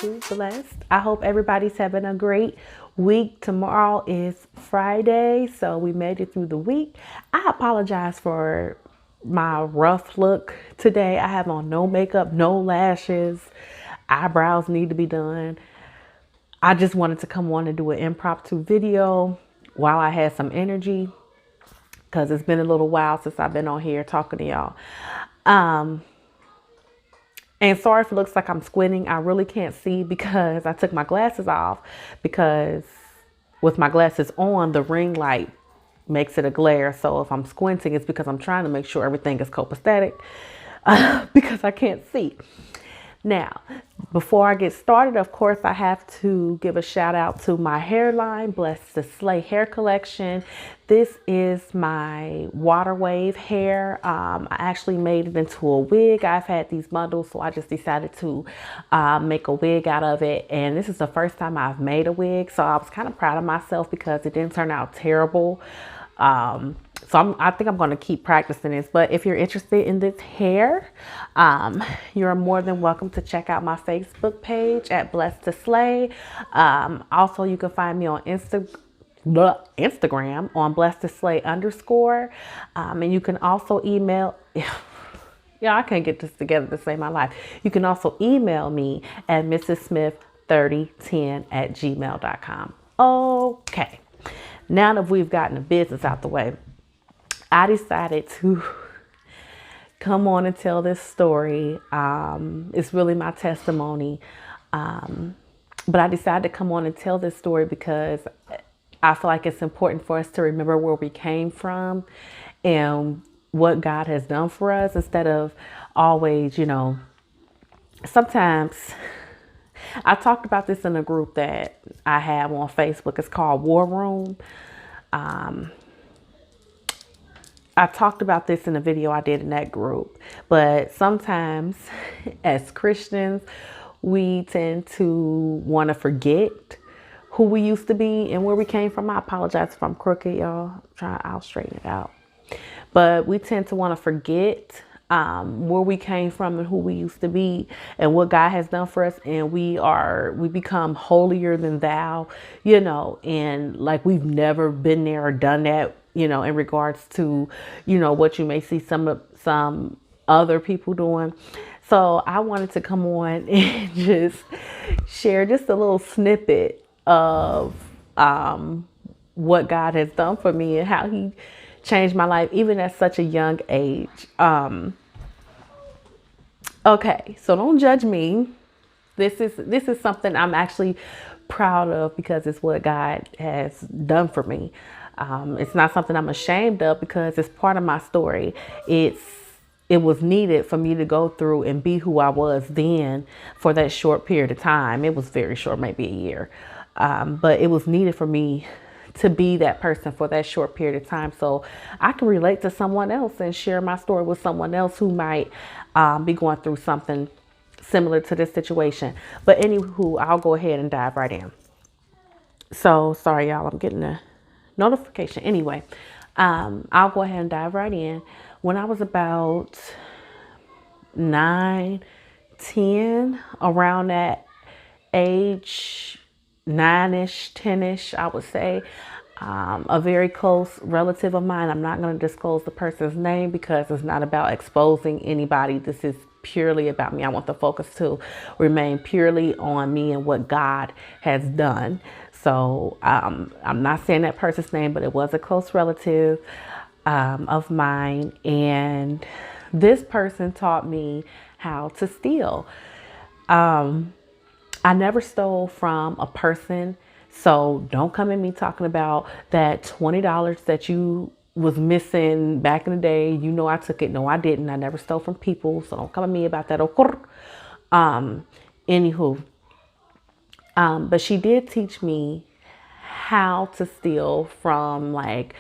Too blessed. I hope everybody's having a great week. Tomorrow is Friday, so we made it through the week. I apologize for my rough look today. I have on no makeup, no lashes, eyebrows need to be done. I just wanted to come on and do an impromptu video while I had some energy, because it's been a little while since I've been on here talking to y'all. And sorry if it looks like I'm squinting. I really can't see because I took my glasses off, because with my glasses on, the ring light makes it a glare. So if I'm squinting, it's because I'm trying to make sure everything is copacetic, because I can't see. Now, before I get started, of course, I have to give a shout out to my hairline, Blessed to Slay Hair Collection. This is my water wave hair. I actually made it into a wig. I've had these bundles, so I just decided to make a wig out of it. And this is the first time I've made a wig, so I was kind of proud of myself because it didn't turn out terrible. So I think I'm going to keep practicing this. But if you're interested in this hair, you're more than welcome to check out my Facebook page at Blessed to Slay. Also, you can find me on Instagram on Blessed to Slay _. And you can also email. Yeah, I can't get this together to save my life. You can also email me at mrssmith3010@gmail.com. Okay. Now that we've gotten the business out the way, I decided to come on and tell this story. It's really my testimony. But I decided to come on and tell this story because I feel like it's important for us to remember where we came from and what God has done for us, instead of always, sometimes. I talked about this in a group that I have on Facebook. It's called War Room. I talked about this in a video I did in that group, but sometimes as Christians, we tend to want to forget who we used to be and where we came from. I apologize if I'm crooked, y'all. I'll straighten it out. But we tend to want to forget where we came from and who we used to be and what God has done for us. And we become holier than thou, and like we've never been there or done that, in regards to, what you may see some other people doing. So I wanted to come on and just share just a little snippet of what God has done for me and how he changed my life, even at such a young age. Okay, so don't judge me. This is something I'm actually proud of because it's what God has done for me. It's not something I'm ashamed of because it's part of my story. It was needed for me to go through and be who I was then for that short period of time. It was very short, maybe a year. But it was needed for me to be that person for that short period of time, so I can relate to someone else and share my story with someone else who might be going through something similar to this situation. But anywho, I'll go ahead and dive right in. So sorry, y'all, I'm getting a notification. Anyway, I'll go ahead and dive right in. When I was about 9, 10, around that age, 9-ish, 10-ish, I would say, a very close relative of mine. I'm not going to disclose the person's name because it's not about exposing anybody. This is purely about me. I want the focus to remain purely on me and what God has done. So I'm not saying that person's name, but it was a close relative of mine. And this person taught me how to steal. I never stole from a person, so don't come at me talking about that $20 that you was missing back in the day. I took it. No, I didn't. I never stole from people, so don't come at me about that. Anywho, but she did teach me how to steal from like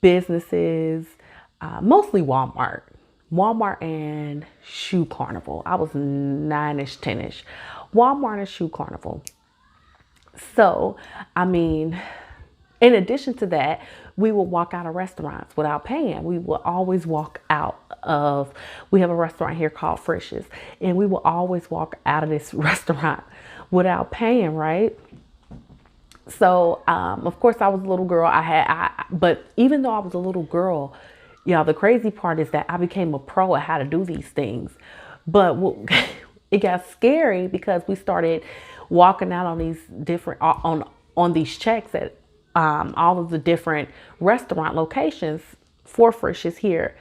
businesses, mostly Walmart and Shoe Carnival. I was 9-ish, 10-ish. Walmart and Shoe Carnival. So, I mean, In addition to that, we will walk out of restaurants without paying. We will always walk out of, we have a restaurant here called Frisch's, and we will always walk out of this restaurant without paying, right? So, of course, I was a little girl. But even though I was a little girl, y'all, the crazy part is that I became a pro at how to do these things. But it got scary because we started walking out on these different on these checks at all of the different restaurant locations for Frisch's here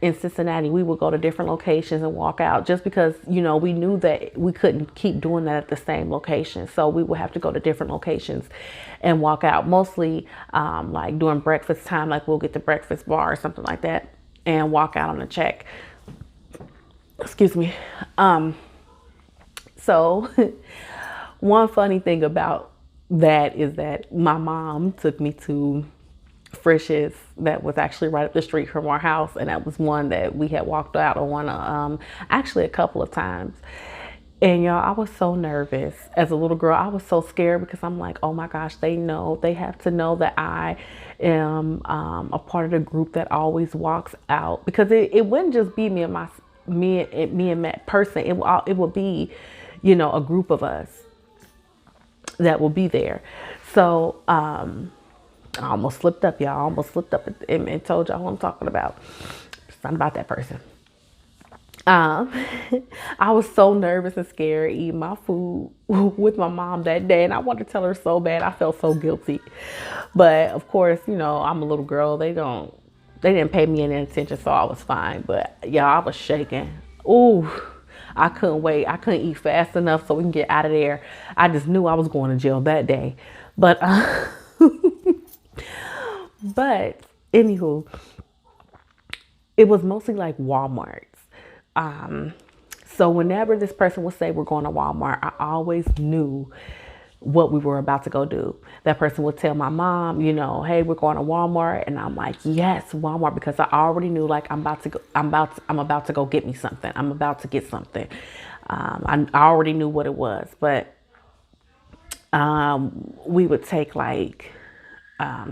in Cincinnati. We would go to different locations and walk out just because, we knew that we couldn't keep doing that at the same location. So we would have to go to different locations and walk out, mostly like during breakfast time, like we'll get the breakfast bar or something like that and walk out on a check. Excuse me. So one funny thing about that is that my mom took me to Frisch's that was actually right up the street from our house, and that was one that we had walked out on actually a couple of times. And y'all, I was so nervous as a little girl. I was so scared because I'm like, oh my gosh, they have to know that I am a part of the group that always walks out, because it wouldn't just be me and that person. It would be, a group of us that will be there. So I almost slipped up, y'all. I almost slipped up and told y'all who I'm talking about. It's not about that person. I was so nervous and scared eating my food with my mom that day, and I wanted to tell her so bad. I felt so guilty, but of course, I'm a little girl. They didn't pay me any attention, so I was fine. But y'all, I was shaking. Ooh, I couldn't wait. I couldn't eat fast enough so we can get out of there. I just knew I was going to jail that day. But but anywho, it was mostly like Walmarts. So whenever this person would say we're going to Walmart, I always knew what we were about to go do. That person would tell my mom, hey, we're going to Walmart, and I'm like, yes, Walmart, because I already knew, like, I'm about to go get me something. I'm about to get something. I already knew what it was, but we would take like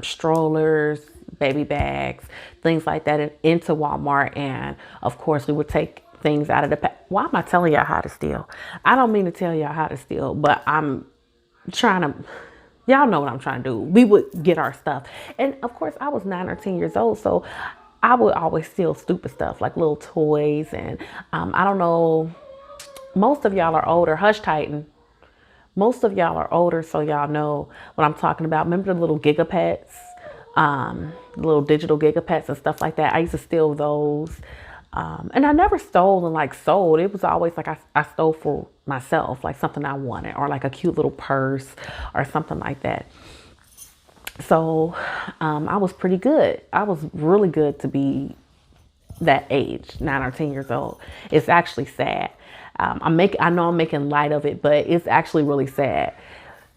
strollers, baby bags, things like that into Walmart, and of course we would take things out of the pack. Why am I telling y'all how to steal? I don't mean to tell y'all how to steal, but I'm trying to, y'all know what I'm trying to do. We would get our stuff. And of course I was 9 or 10 years old. So I would always steal stupid stuff like little toys. And I don't know, most of y'all are older. Hush Titan. Most of y'all are older, so y'all know what I'm talking about. Remember the little Gigapets, little digital Gigapets and stuff like that? I used to steal those. And I never stole and like sold. It was always like I stole for myself, like something I wanted, or like a cute little purse or something like that. So I was pretty good. I was really good to be that age, 9 or 10 years old. It's actually sad. I know I'm making light of it, but it's actually really sad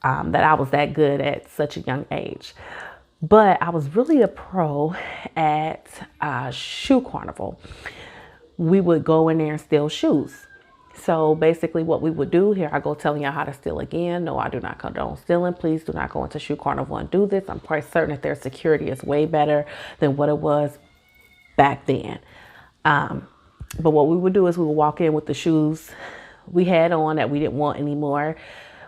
that I was that good at such a young age. But I was really a pro at Shoe Carnival. We would go in there and steal shoes. So basically what we would do here, I go telling y'all how to steal again. No, I do not condone stealing. Please do not go into Shoe Carnival and do this. I'm quite certain that their security is way better than what it was back then. But what we would do is we would walk in with the shoes we had on that we didn't want anymore.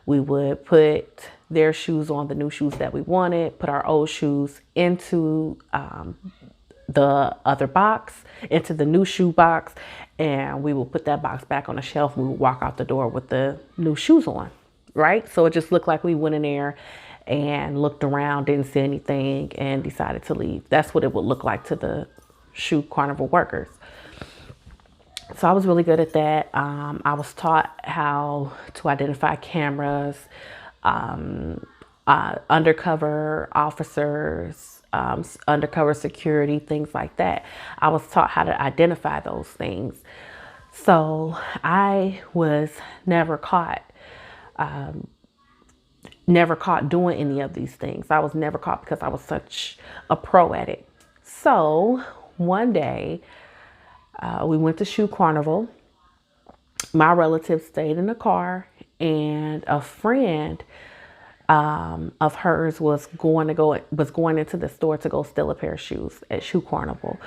We would put their shoes on, the new shoes that we wanted, put our old shoes into the other box, into the new shoe box, and we will put that box back on the shelf. We would walk out the door with the new shoes on, right? So it just looked like we went in there and looked around, didn't see anything, and decided to leave. That's what it would look like to the Shoe Carnival workers. So I was really good at that. I was taught how to identify cameras, undercover officers, undercover security, things like that. I was taught how to identify those things. So I was never caught doing any of these things. I was never caught because I was such a pro at it. So one day we went to Shoe Carnival. My relatives stayed in the car, and a friend of hers was going into the store to go steal a pair of shoes at Shoe Carnival,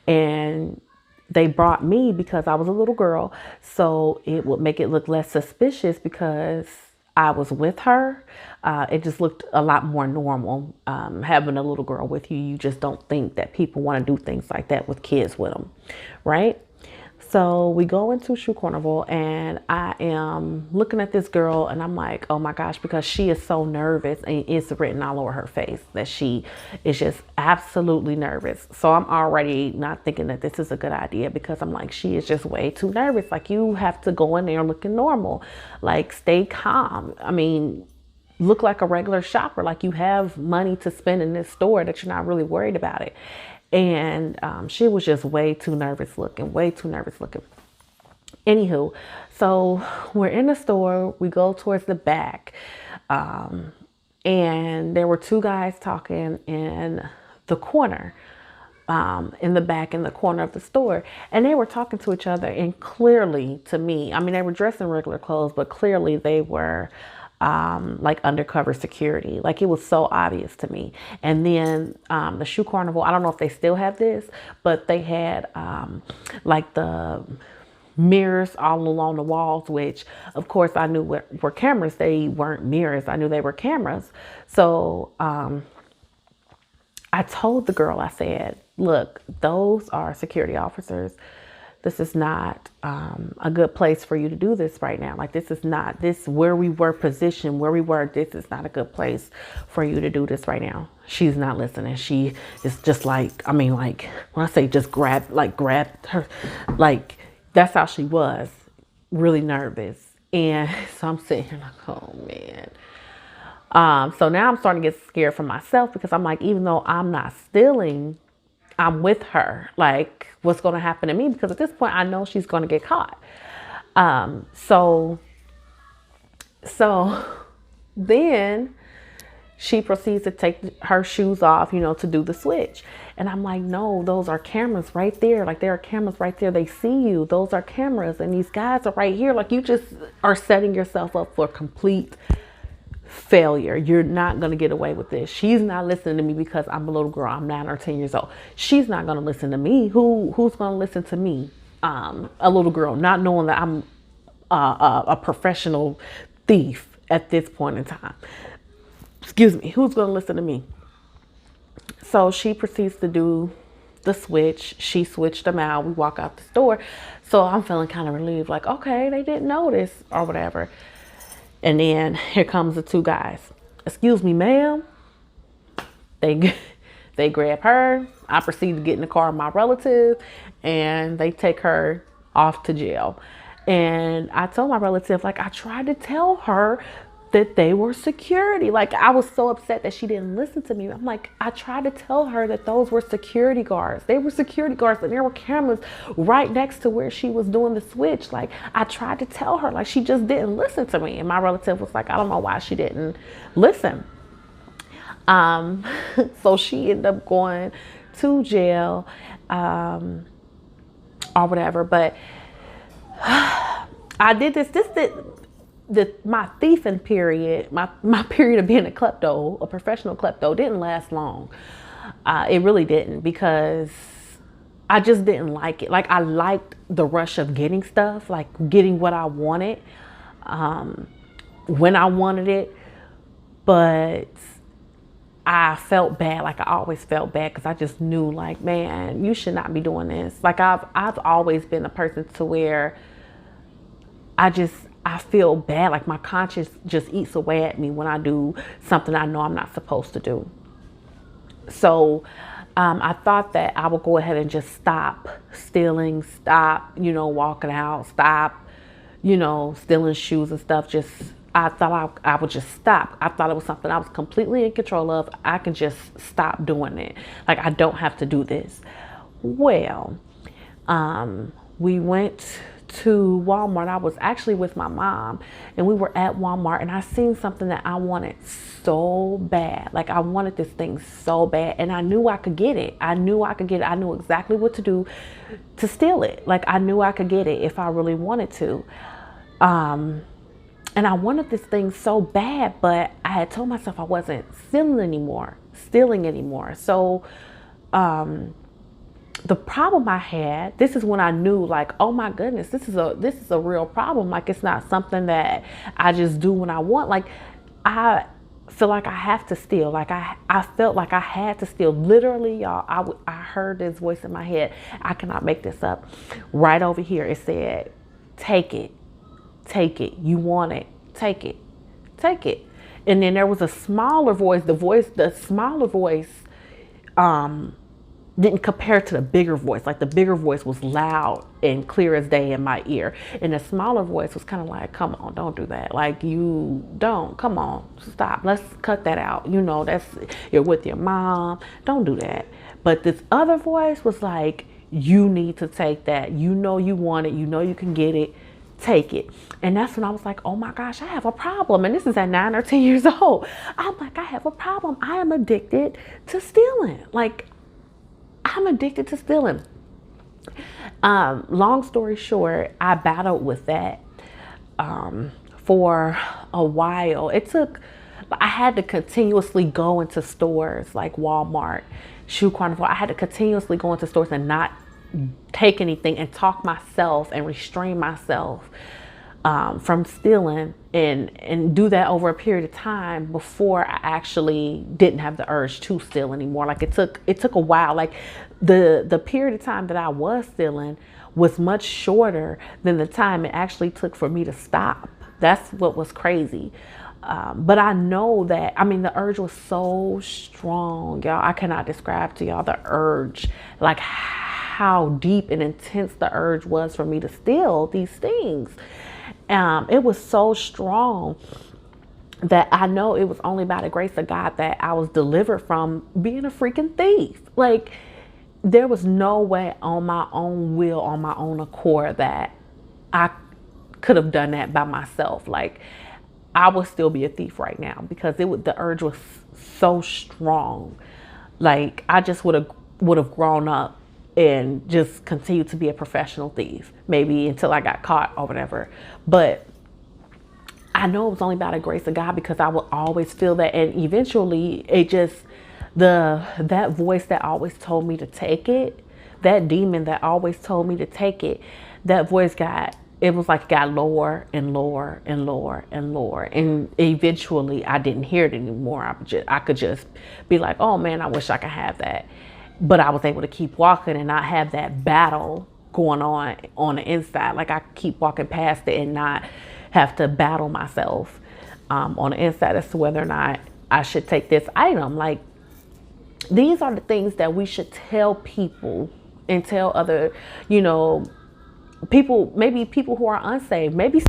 and they brought me because I was a little girl, so it would make it look less suspicious because I was with her. It just looked a lot more normal. Having a little girl with you, you just don't think that people want to do things like that with kids with them, right? So we go into Shoe Carnival, and I am looking at this girl, and I'm like, oh my gosh, because she is so nervous, and it's written all over her face that she is just absolutely nervous. So I'm already not thinking that this is a good idea, because I'm like, she is just way too nervous. Like, you have to go in there looking normal, like stay calm. I mean, look like a regular shopper, like you have money to spend in this store, that you're not really worried about it. And she was just way too nervous looking, way too nervous looking. Anywho, so we're in the store. We go towards the back. And there were two guys talking in the corner, in the back, in the corner of the store. And they were talking to each other. And clearly, to me, I mean, they were dressed in regular clothes, but clearly they were like undercover security. Like, it was so obvious to me. And then the Shoe Carnival, I don't know if they still have this, but they had like the mirrors all along the walls, which of course I knew were cameras. They weren't mirrors. I knew they were cameras. So I told the girl, I said, look, those are security officers. This is not a good place for you to do this right now. Like, this is not, this where we were positioned, where we were, this is not a good place for you to do this right now. She's not listening. She is just like, I mean, like, when I say just grabbed her, like, that's how she was, really nervous. And so I'm sitting here like, oh man. So now I'm starting to get scared for myself, because I'm like, even though I'm not stealing, I'm with her. Like, what's going to happen to me? Because at this point, I know she's going to get caught. So then she proceeds to take her shoes off, you know, to do the switch. And I'm like, no, those are cameras right there. Like, there are cameras right there. They see you. Those are cameras. And these guys are right here. Like, you just are setting yourself up for complete failure. You're not going to get away with this. She's not listening to me because I'm a little girl. I'm 9 or 10 years old. She's not going to listen to me. Who's going to listen to me? A little girl, not knowing that I'm a professional thief at this point in time. Excuse me. Who's going to listen to me? So she proceeds to do the switch. She switched them out. We walk out the store. So I'm feeling kind of relieved, like, okay, they didn't notice or whatever. And then here comes the two guys. Excuse me, ma'am. They grab her. I proceed to get in the car with my relative, and they take her off to jail. And I told my relative, like, I tried to tell her that they were security. Like, I was so upset that she didn't listen to me. I'm like, I tried to tell her that those were security guards. They were security guards, and there were cameras right next to where she was doing the switch. Like, I tried to tell her, like, she just didn't listen to me. And my relative was like, I don't know why she didn't listen. So she ended up going to jail, or whatever. But I did this my thieving period, my period of being a professional klepto, didn't last long. It really didn't, because I just didn't like it. Like, I liked the rush of getting stuff, like getting what I wanted, when I wanted it. But I felt bad. Like, I always felt bad, because I just knew, like, man, you should not be doing this. Like, I've always been a person to where I feel bad. Like, my conscience just eats away at me when I do something I know I'm not supposed to do. So I thought that I would go ahead and just stop stealing, stop, walking out, stop, stealing shoes and stuff. I thought I would just stop. I thought it was something I was completely in control of. I can just stop doing it. Like, I don't have to do this. Well, we went to Walmart. I was actually with my mom, and we were at Walmart, and I seen something that I wanted so bad. Like, I wanted this thing so bad, and I knew I could get it. I knew exactly what to do to steal it. Like, I knew I could get it if I really wanted to. And I wanted this thing so bad, but I had told myself I wasn't stealing anymore. So the problem I had, this is when I knew, like, oh my goodness, this is a real problem. Like, it's not something that I just do when I want. Like, I feel like I have to steal. Like, I felt like I had to steal. Literally, y'all, I heard this voice in my head. I cannot make this up. Right over here, it said, take it. Take it. You want it. Take it. Take it. And then there was a smaller voice. The smaller voice didn't compare to the bigger voice. Like, the bigger voice was loud and clear as day in my ear. And the smaller voice was kind of like, come on, don't do that. Like, you don't, come on, stop. Let's cut that out. You know, you're with your mom. Don't do that. But this other voice was like, you need to take that. You know you want it. You know you can get it. Take it. And that's when I was like, oh my gosh, I have a problem. And this is at 9 or 10 years old. I'm like, I have a problem. I am addicted to stealing. Like, I'm addicted to stealing. Long story short, I battled with that for a while. I had to continuously go into stores like Walmart, Shoe Carnival. I had to continuously go into stores and not take anything and talk myself and restrain myself from stealing, and do that over a period of time before I actually didn't have the urge to steal anymore. Like, it took a while. Like, the period of time that I was stealing was much shorter than the time it actually took for me to stop. That's what was crazy. But I know that, I mean, the urge was so strong, y'all. I cannot describe to y'all the urge, like how deep and intense the urge was for me to steal these things. It was so strong that I know it was only by the grace of God that I was delivered from being a freaking thief. Like, there was no way on my own will, on my own accord, that I could have done that by myself. Like, I would still be a thief right now because the urge was so strong. Like, I just would have grown up and just continued to be a professional thief, maybe until I got caught or whatever. But I know it was only by the grace of God, because I would always feel that. And eventually it just, that voice that always told me to take it, that demon that always told me to take it, that voice it was like it got lower and lower and lower and lower. And eventually I didn't hear it anymore. I could just be like, oh man, I wish I could have that. But I was able to keep walking and not have that battle going on the inside. Like, I keep walking past it and not have to battle myself on the inside as to whether or not I should take this item. Like, these are the things that we should tell people and tell other, people, maybe people who are unsaved, maybe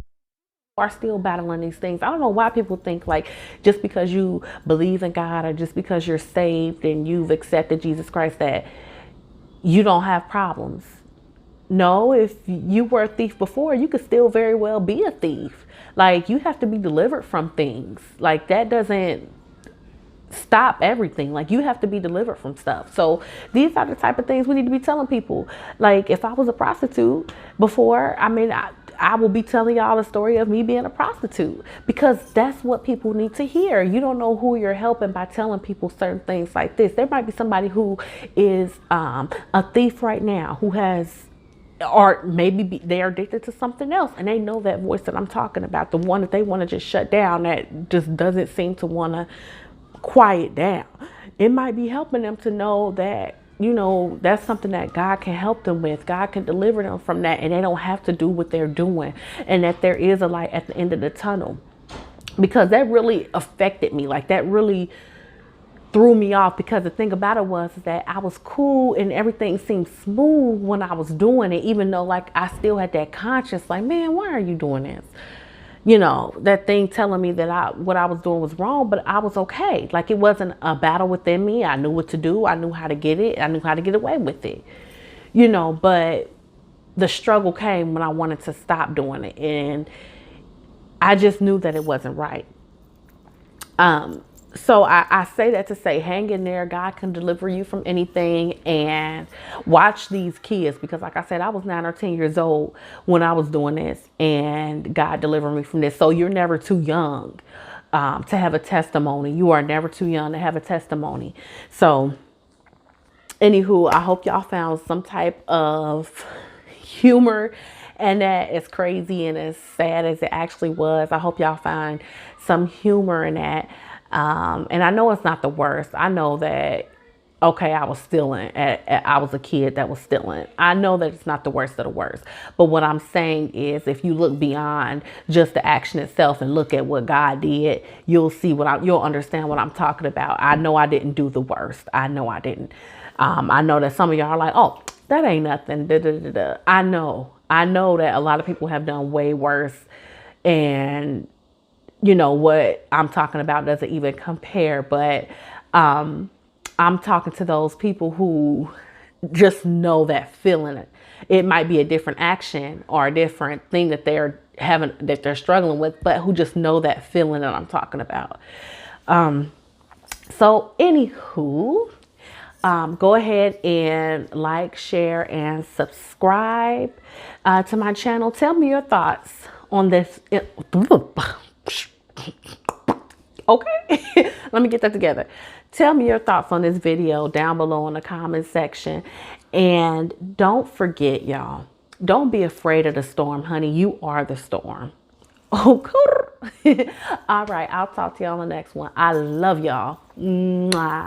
are still battling these things. I don't know why people think, like, just because you believe in God or just because you're saved and you've accepted Jesus Christ, that you don't have problems. No, if you were a thief before, you could still very well be a thief. Like, you have to be delivered from things. Like, that doesn't stop everything. Like, you have to be delivered from stuff. So these are the type of things we need to be telling people. Like, if I was a prostitute before, I mean, I will be telling y'all the story of me being a prostitute, because that's what people need to hear. You don't know who you're helping by telling people certain things like this. There might be somebody who is a thief right now, who has, or maybe they are addicted to something else, and they know that voice that I'm talking about, the one that they want to just shut down, that just doesn't seem to want to quiet down. It might be helping them to know that, that's something that God can help them with. God can deliver them from that, and they don't have to do what they're doing, and that there is a light at the end of the tunnel. Because that really affected me. Like, that really threw me off, because the thing about it was that I was cool and everything seemed smooth when I was doing it, even though, like, I still had that conscience, like, man, why are you doing this? That thing telling me that what I was doing was wrong, but I was okay. Like, it wasn't a battle within me. I knew what to do. I knew how to get it. I knew how to get away with it, but the struggle came when I wanted to stop doing it. And I just knew that it wasn't right. So I say that to say, hang in there. God can deliver you from anything, and watch these kids, because like I said, I was 9 or 10 years old when I was doing this, and God delivered me from this. So you're never too young to have a testimony. You are never too young to have a testimony. So anywho, I hope y'all found some type of humor, and that, as crazy and as sad as it actually was, I hope y'all find some humor in that. And I know it's not the worst. I know that, okay, I was stealing. I was a kid that was stealing. I know that it's not the worst of the worst. But what I'm saying is, if you look beyond just the action itself and look at what God did, you'll see you'll understand what I'm talking about. I know I didn't do the worst. I know I didn't. I know that some of y'all are like, oh, that ain't nothing. Da, da, da, da. I know that a lot of people have done way worse, and you know what I'm talking about doesn't even compare. But I'm talking to those people who just know that feeling. It might be a different action or a different thing that they're struggling with, but who just know that feeling that I'm talking about. So anywho, go ahead and like, share, and subscribe to my channel. Tell me your thoughts on this. Okay, let me get that together. Tell me your thoughts on this video down below in the comment section. And don't forget, y'all, don't be afraid of the storm, honey. You are the storm. Okay. All right, I'll talk to y'all on the next one. I love y'all. Mwah.